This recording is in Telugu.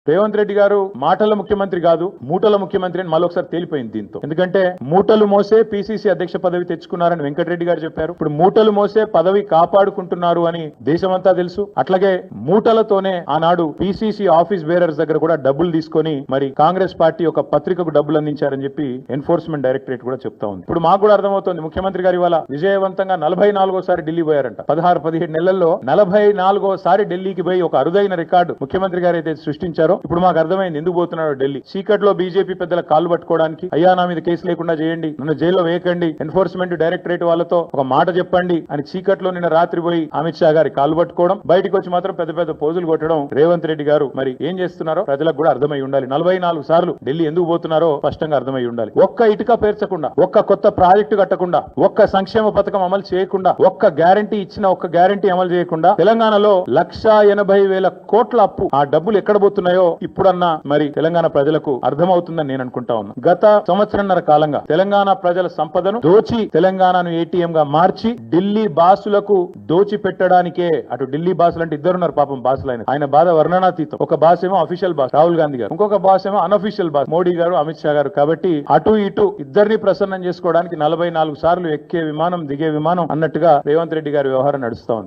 రేవంత్ రెడ్డి గారు మాటల ముఖ్యమంత్రి కాదు, మూటల ముఖ్యమంత్రి అని మళ్ళొకసారి తేలిపోయింది దీంతో. ఎందుకంటే మూటలు మోసే పిసిసి అధ్యక్ష పదవి తెచ్చుకున్నారని వెంకటరెడ్డి గారు చెప్పారు. ఇప్పుడు మూటలు మోసే పదవి కాపాడుకుంటున్నారు అని దేశమంతా తెలుసు. అట్లాగే మూటలతోనే ఆనాడు పిసిసి ఆఫీస్ బేరర్స్ దగ్గర కూడా డబ్బులు తీసుకొని మరి కాంగ్రెస్ పార్టీ ఒక పత్రికకు డబ్బులు అందించారని చెప్పి ఎన్ఫోర్స్మెంట్ డైరెక్టరేట్ కూడా చెప్తా ఉంది. ఇప్పుడు మాకు కూడా అర్థమవుతోంది, ముఖ్యమంత్రి గారు ఇవాళ విజయవంతంగా 44సారి ఢిల్లీ పోయారంట. 16-17 నెలల్లో 44సారి ఢిల్లీకి పోయి ఒక అరుదైన రికార్డు ముఖ్యమంత్రి గారు అయితే సృష్టించారో ఇప్పుడు మాకు అర్థమైంది ఎందుకు పోతున్నాడో ఢిల్లీ. చీకట్లో బీజేపీ పెద్దల కాలు పట్టుకోవడానికి, అయ్యా నా మీద కేసు లేకుండా చేయండి, నన్ను జైల్లో వేయకండి, ఎన్ఫోర్స్మెంట్ డైరెక్టరేట్ వాళ్ళతో ఒక మాట చెప్పండి అని చీకట్లో నిన్న రాత్రి పోయి అమిత్ షా గారి కాలు పట్టుకోవడం, బయటకు వచ్చి మాత్రం పెద్ద పెద్ద పోజులు కొట్టడం రేవంత్ రెడ్డి గారు మరి ఏం చేస్తున్నారో ప్రజలకు కూడా అర్థమై ఉండాలి. 44 సార్లు ఢిల్లీ ఎందుకు పోతున్నారో స్పష్టంగా అర్థమై ఉండాలి. ఒక్క ఇటుక పేర్చకుండా, ఒక్క కొత్త ప్రాజెక్టు కట్టకుండా, ఒక్క సంక్షేమ పథకం అమలు చేయకుండా, ఒక్క గ్యారంటీ ఇచ్చిన ఒక్క గ్యారంటీ అమలు చేయకుండా తెలంగాణలో 1,80,000 కోట్ల అప్పు, ఆ డబ్బులు ఎక్కడ పోతున్నాయో ఇప్పుడన్నా మరి తెలంగాణ ప్రజలకు అర్థమవుతుందని నేను అనుకుంటా ఉన్నా. గత సంవత్సరంన్నర కాలంగా తెలంగాణ ప్రజల సంపదను దోచి తెలంగాణను ఏటీఎం గా మార్చి ఢిల్లీ బాసులకు దోచి పెట్టడానికే, అటు ఢిల్లీ బాసులు అంటే ఇద్దరున్నారు పాపం బాసులు, ఆయన బాధ వర్ణనాతీతం. ఒక బాస్ ఏమో అఫీషియల్ బాస్ రాహుల్ గాంధీ గారు, ఇంకొక బాస్ ఏమో అన్అఫీషియల్ బాస్ మోడీ గారు, అమిత్ షా గారు. కాబట్టి అటు ఇటు ఇద్దరిని ప్రసన్నం చేసుకోవడానికి 44 సార్లు ఎక్కే విమానం దిగే విమానం అన్నట్టుగా రేవంత్ రెడ్డి గారి వ్యవహారం నడుస్తా ఉంది.